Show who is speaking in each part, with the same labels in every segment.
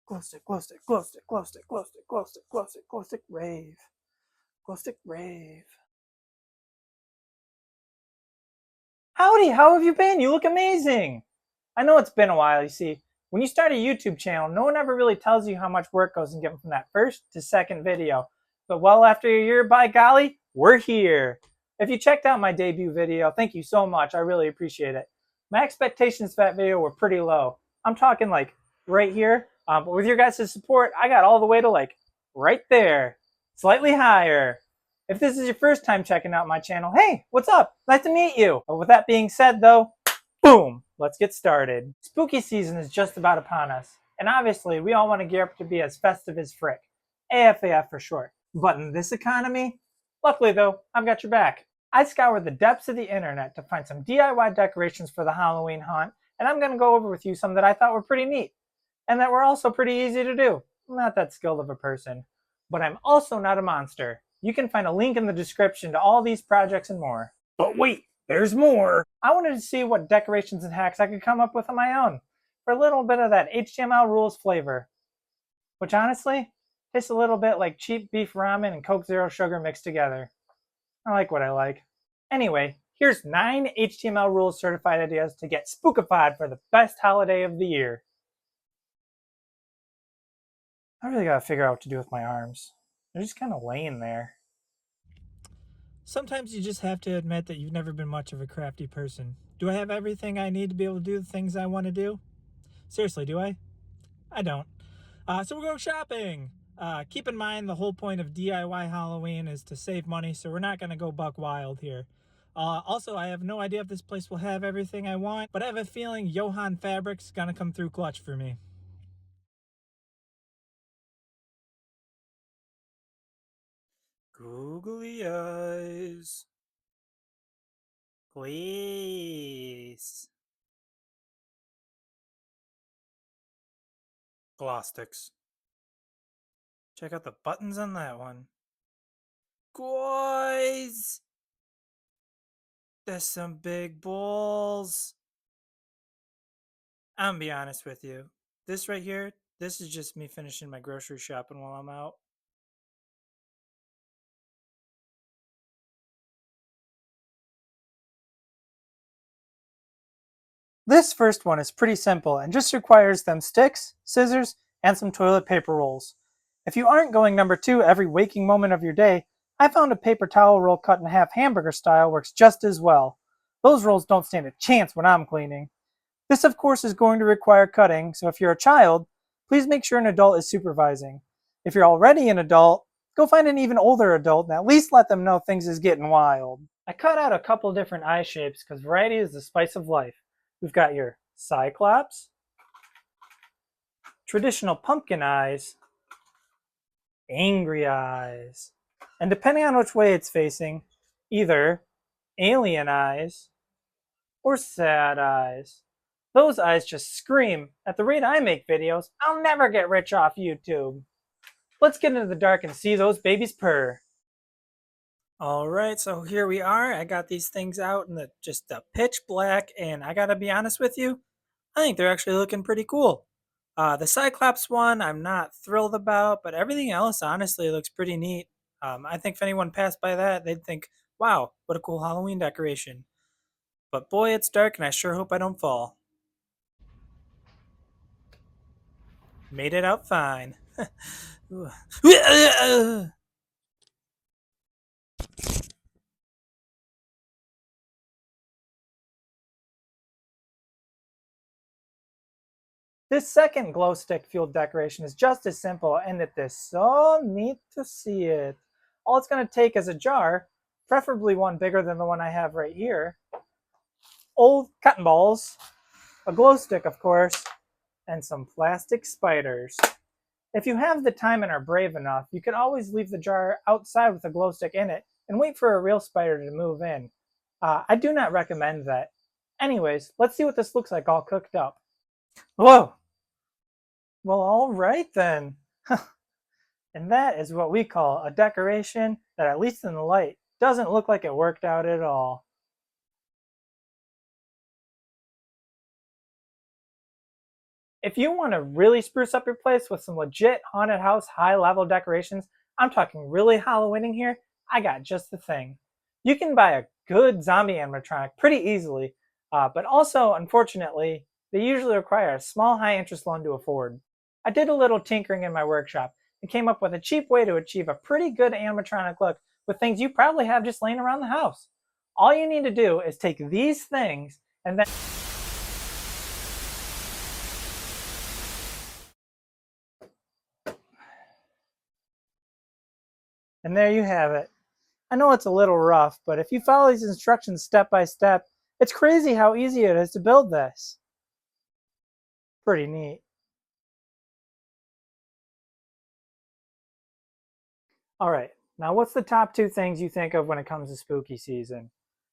Speaker 1: Glow stick, glow stick, glow stick, glow stick, glow stick, glow stick, glow stick, glow stick, rave. Glow stick, rave. Howdy, how have you been? You look amazing. I know it's been a while, you see. When you start a YouTube channel, no one ever really tells you how much work goes in getting from that first to second video. But well after a year, by golly, we're here. If you checked out my debut video, thank you so much. I really appreciate it. My expectations for that video were pretty low. I'm talking like right here. But with your guys' support, I got all the way to like right there. Slightly higher. If this is your first time checking out my channel, hey, what's up? Nice to meet you. But with that being said though, boom, let's get started. Spooky season is just about upon us. And obviously, we all want to gear up to be as festive as frick. AFAF for short. But in this economy, luckily though, I've got your back. I scoured the depths of the internet to find some DIY decorations for the Halloween hunt, and I'm going to go over with you some that I thought were pretty neat, and that were also pretty easy to do. I'm not that skilled of a person, but I'm also not a monster. You can find a link in the description to all these projects and more. But wait, there's more! I wanted to see what decorations and hacks I could come up with on my own, for a little bit of that HTMLRULEZ flavor. Which honestly, tastes a little bit like cheap beef ramen and Coke Zero Sugar mixed together. I like what I like. Anyway, here's 9 HTMLRULEZ certified ideas to get spookified for the best holiday of the year. I really gotta figure out what to do with my arms. They're just kind of laying there. Sometimes you just have to admit that you've never been much of a crafty person. Do I have everything I need to be able to do the things I want to do? Seriously, do I? I don't. So we're going shopping! Keep in mind the whole point of DIY Halloween is to save money, so we're not going to go buck wild here. Also, I have no idea if this place will have everything I want, but I have a feeling Johann Fabric's going to come through clutch for me. Googly eyes. Please. Glow sticks. Check out the buttons on that one. Guys! There's some big balls. I'm gonna be honest with you. This right here, this is just me finishing my grocery shopping while I'm out. This first one is pretty simple and just requires them sticks, scissors, and some toilet paper rolls. If you aren't going number 2 every waking moment of your day, I found a paper towel roll cut in half hamburger style works just as well. Those rolls don't stand a chance when I'm cleaning. This of course is going to require cutting, so if you're a child, please make sure an adult is supervising. If you're already an adult, go find an even older adult and at least let them know things is getting wild. I cut out a couple different eye shapes because variety is the spice of life. We've got your cyclops, traditional pumpkin eyes, angry eyes, and depending on which way it's facing, either alien eyes or sad eyes. Those eyes just scream, at the rate I make videos, I'll never get rich off YouTube. Let's get into the dark and see those babies purr. Alright, so here we are. I got these things out in just the pitch black, and I gotta be honest with you, I think they're actually looking pretty cool. The Cyclops one I'm not thrilled about, but everything else honestly looks pretty neat. I think if anyone passed by that, they'd think, wow, what a cool Halloween decoration. But boy, it's dark and I sure hope I don't fall. Made it out fine. This second glow stick fueled decoration is just as simple and it is so neat to see it. All it's going to take is a jar, preferably one bigger than the one I have right here, old cotton balls, a glow stick of course, and some plastic spiders. If you have the time and are brave enough, you could always leave the jar outside with a glow stick in it and wait for a real spider to move in. I do not recommend that. Anyways, let's see what this looks like all cooked up. Whoa! Well, all right then. And that is what we call a decoration that, at least in the light, doesn't look like it worked out at all. If you want to really spruce up your place with some legit haunted house high level decorations, I'm talking really Halloweening here, I got just the thing. You can buy a good zombie animatronic pretty easily, but also, unfortunately, they usually require a small high interest loan to afford. I did a little tinkering in my workshop and came up with a cheap way to achieve a pretty good animatronic look with things you probably have just laying around the house. All you need to do is take these things and then and there you have it. I know it's a little rough, but if you follow these instructions step by step, it's crazy how easy it is to build this. Pretty neat. All right, now what's the top two things you think of when it comes to spooky season?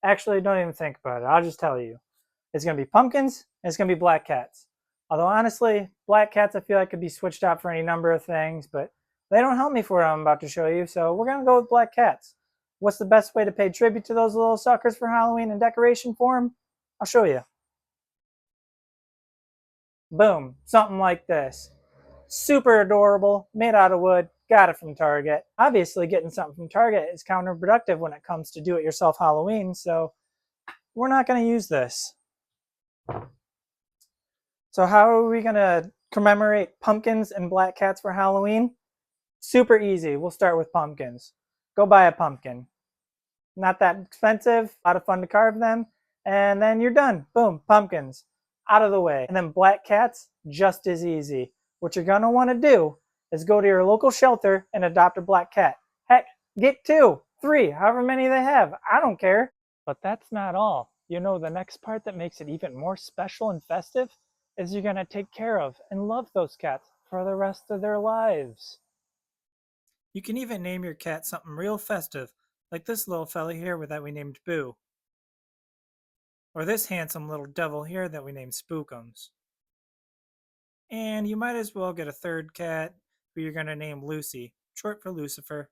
Speaker 1: Actually, don't even think about it. I'll just tell you. It's going to be pumpkins and it's going to be black cats. Although honestly, black cats I feel like could be switched out for any number of things, but they don't help me for what I'm about to show you, so we're going to go with black cats. What's the best way to pay tribute to those little suckers for Halloween in decoration form? I'll show you. Boom, something like this. Super adorable, made out of wood, got it from Target. Obviously, getting something from Target is counterproductive when it comes to do-it-yourself Halloween, so we're not going to use this. So how are we going to commemorate pumpkins and black cats for Halloween? Super easy. We'll start with pumpkins. Go buy a pumpkin. Not that expensive, a lot of fun to carve them, and then you're done. Boom, pumpkins. Out of the way. And then black cats, just as easy. What you're going to want to do is go to your local shelter and adopt a black cat. Heck, get 2, 3, however many they have. I don't care. But that's not all. You know, the next part that makes it even more special and festive is you're going to take care of and love those cats for the rest of their lives. You can even name your cat something real festive, like this little fella here that we named Boo. Or this handsome little devil here that we named Spookums. And you might as well get a third cat who you're going to name Lucy, short for Lucifer.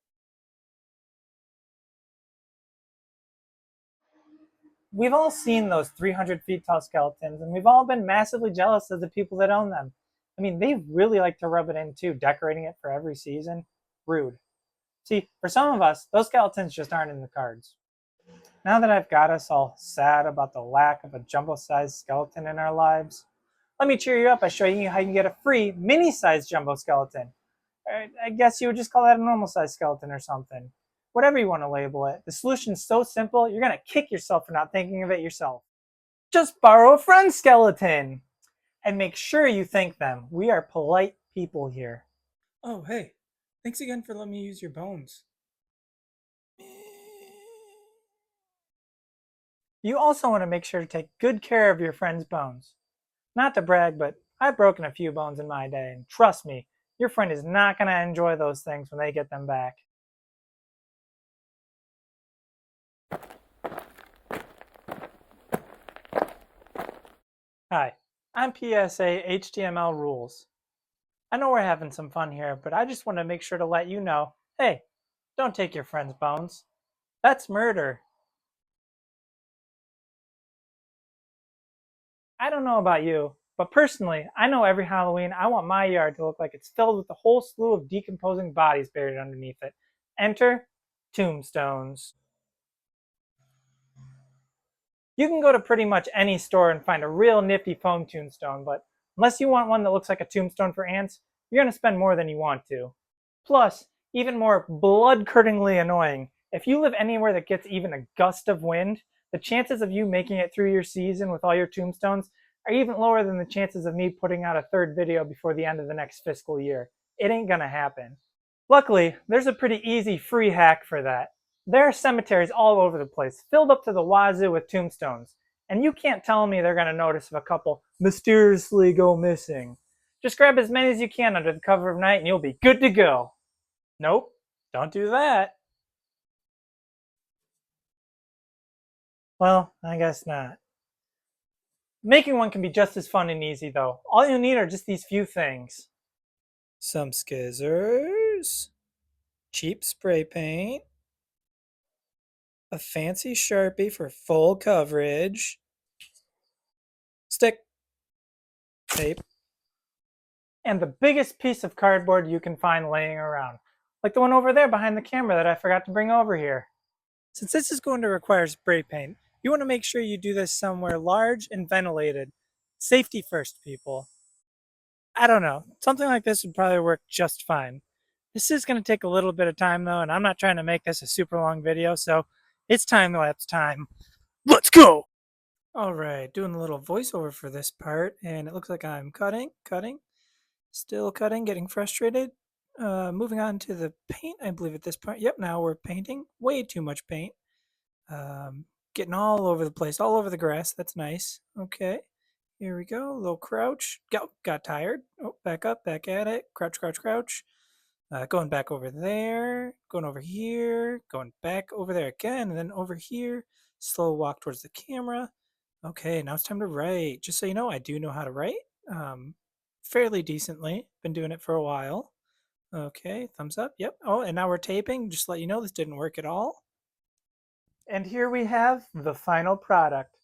Speaker 1: We've all seen those 300 feet tall skeletons, and we've all been massively jealous of the people that own them. I mean, they really like to rub it in too, decorating it for every season. Rude. See, for some of us, those skeletons just aren't in the cards. Now that I've got us all sad about the lack of a jumbo-sized skeleton in our lives, let me cheer you up by showing you how you can get a free mini-sized jumbo skeleton. I guess you would just call that a normal-sized skeleton or something. Whatever you want to label it, the solution's so simple, you're going to kick yourself for not thinking of it yourself. Just borrow a friend's skeleton! And make sure you thank them. We are polite people here. Oh, hey. Thanks again for letting me use your bones. You also want to make sure to take good care of your friend's bones. Not to brag, but I've broken a few bones in my day, and trust me, your friend is not going to enjoy those things when they get them back. Hi, I'm PSA HTMLRULEZ. I know we're having some fun here, but I just want to make sure to let you know, hey, don't take your friend's bones. That's murder. I don't know about you, but personally, I know every Halloween I want my yard to look like it's filled with a whole slew of decomposing bodies buried underneath it. Enter tombstones. You can go to pretty much any store and find a real nifty foam tombstone, but unless you want one that looks like a tombstone for ants, you're going to spend more than you want to. Plus, even more blood-curdlingly annoying, if you live anywhere that gets even a gust of wind, the chances of you making it through your season with all your tombstones are even lower than the chances of me putting out a third video before the end of the next fiscal year. It ain't gonna happen. Luckily, there's a pretty easy free hack for that. There are cemeteries all over the place, filled up to the wazoo with tombstones, and you can't tell me they're gonna notice if a couple mysteriously go missing. Just grab as many as you can under the cover of night and you'll be good to go. Nope, don't do that. Well, I guess not. Making one can be just as fun and easy though. All you need are just these few things. Some scissors, cheap spray paint, a fancy Sharpie for full coverage, stick, tape, and the biggest piece of cardboard you can find laying around, like the one over there behind the camera that I forgot to bring over here. Since this is going to require spray paint, you want to make sure you do this somewhere large and ventilated. Safety first, people. I don't know, something like this would probably work just fine. This is going to take a little bit of time though, and I'm not trying to make this a super long video, so it's time-lapse time. Let's go! Alright, doing a little voiceover for this part, and it looks like I'm cutting, still cutting, getting frustrated. Moving on to the paint, I believe at this point. Yep, now we're painting. Way too much paint. Getting all over the place, all over the grass. That's nice. Okay, here we go. A little crouch. Got tired. Oh, back up, back at it. Crouch, crouch, crouch. Going back over there. Going over here. Going back over there again, and then over here. Slow walk towards the camera. Okay, now it's time to write. Just so you know, I do know how to write. Fairly decently. Been doing it for a while. Okay, thumbs up. Yep. Oh, and now we're taping. Just to let you know, this didn't work at all. And here we have the final product.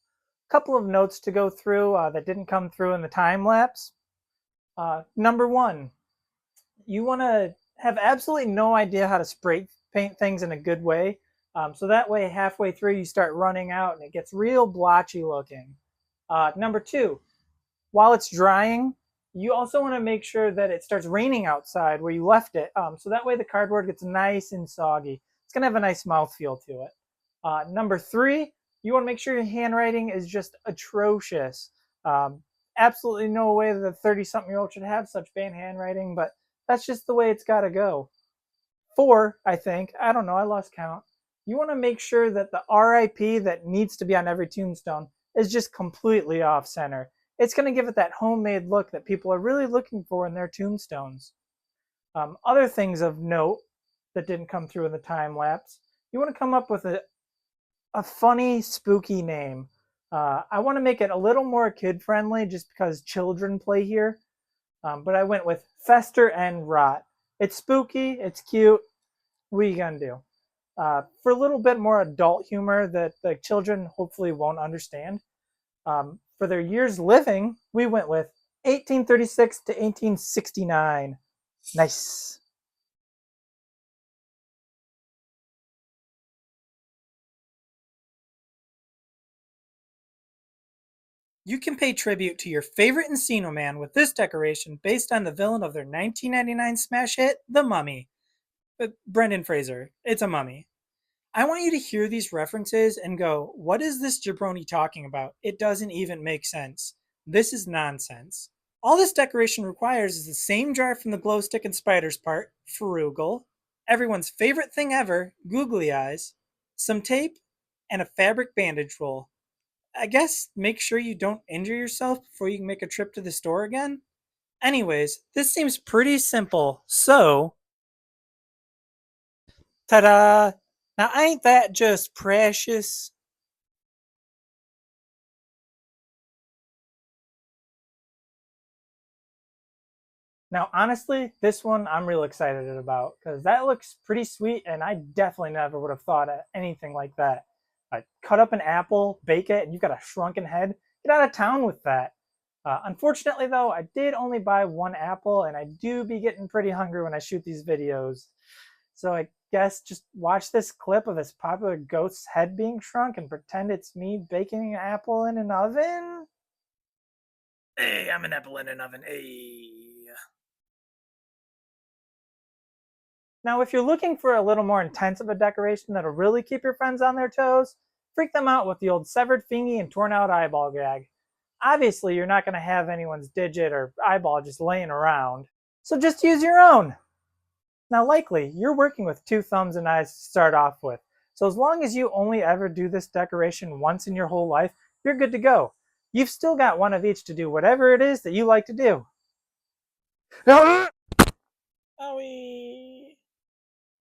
Speaker 1: A couple of notes to go through that didn't come through in the time lapse. Number one, you want to have absolutely no idea how to spray paint things in a good way. So that way, halfway through, you start running out and it gets real blotchy looking. Number two, while it's drying, you also want to make sure that it starts raining outside where you left it. So that way the cardboard gets nice and soggy. It's going to have a nice mouthfeel to it. Number three, you want to make sure your handwriting is just atrocious. Absolutely no way that a 30-something-year-old should have such bad handwriting, but that's just the way it's got to go. Four, I think, I don't know, I lost count. You want to make sure that the RIP that needs to be on every tombstone is just completely off center. It's going to give it that homemade look that people are really looking for in their tombstones. Other things of note that didn't come through in the time lapse, you want to come up with a funny, spooky name. I want to make it a little more kid friendly just because children play here. But I went with Fester and Rot. It's spooky, it's cute. What are you going to do? For a little bit more adult humor that the children hopefully won't understand. For their years living, we went with 1836 to 1869. Nice. You can pay tribute to your favorite Encino Man with this decoration based on the villain of their 1999 smash hit, The Mummy. Brendan Fraser, it's a mummy. I want you to hear these references and go, what is this jabroni talking about? It doesn't even make sense. This is nonsense. All this decoration requires is the same jar from the glow stick and spiders part, frugal, everyone's favorite thing ever, googly eyes, some tape, and a fabric bandage roll. I guess make sure you don't injure yourself before you can make a trip to the store again. Anyways, this seems pretty simple, so ta-da! Now ain't that just precious? Now honestly, this one I'm real excited about because that looks pretty sweet and I definitely never would have thought of anything like that. Cut up an apple, bake it, and you've got a shrunken head. Get out of town with that. Unfortunately though, I did only buy one apple and I do be getting pretty hungry when I shoot these videos. So I guess just watch this clip of this popular ghost's head being shrunk and pretend it's me baking an apple in an oven. Hey, I'm an apple in an oven. Hey. Now, if you're looking for a little more intense of a decoration that'll really keep your friends on their toes, freak them out with the old severed fingy and torn out eyeball gag. Obviously, you're not going to have anyone's digit or eyeball just laying around, so just use your own. Now, likely, you're working with two thumbs and eyes to start off with, so as long as you only ever do this decoration once in your whole life, you're good to go. You've still got one of each to do whatever it is that you like to do. Owie.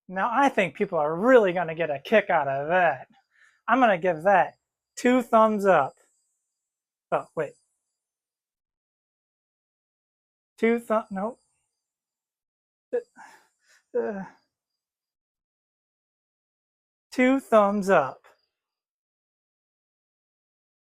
Speaker 1: Now, I think people are really going to get a kick out of that. I'm going to give that 2 thumbs up. Oh, wait. 2 thumbs, nope. 2 thumbs up.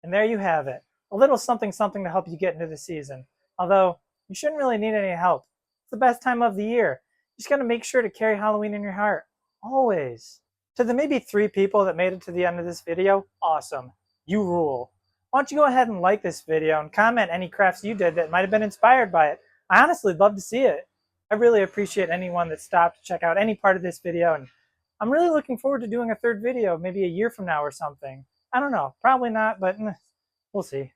Speaker 1: And there you have it. A little something something to help you get into the season. Although, you shouldn't really need any help. It's the best time of the year. You just gotta make sure to carry Halloween in your heart. Always. To the maybe 3 people that made it to the end of this video, awesome. You rule. Why don't you go ahead and like this video and comment any crafts you did that might have been inspired by it. I honestly love to see it. I really appreciate anyone that stopped to check out any part of this video, and I'm really looking forward to doing a third video maybe a year from now or something. I don't know, probably not, but we'll see.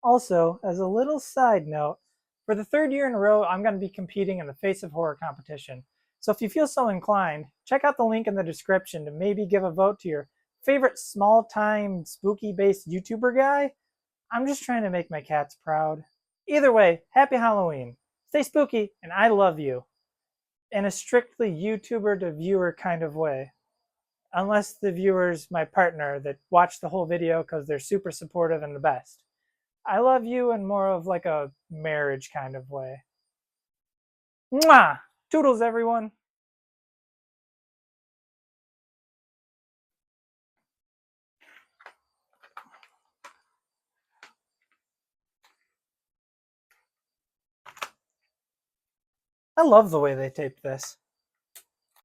Speaker 1: Also, as a little side note, for the 3rd year in a row, I'm going to be competing in the Face of Horror competition. So if you feel so inclined, check out the link in the description to maybe give a vote to your favorite small-time spooky-based YouTuber guy. I'm just trying to make my cats proud. Either way, happy Halloween. Stay spooky, and I love you. In a strictly YouTuber to viewer kind of way. Unless the viewer's my partner that watched the whole video because they're super supportive and the best. I love you in more of like a marriage kind of way. Mwah! Toodles, everyone! I love the way they taped this.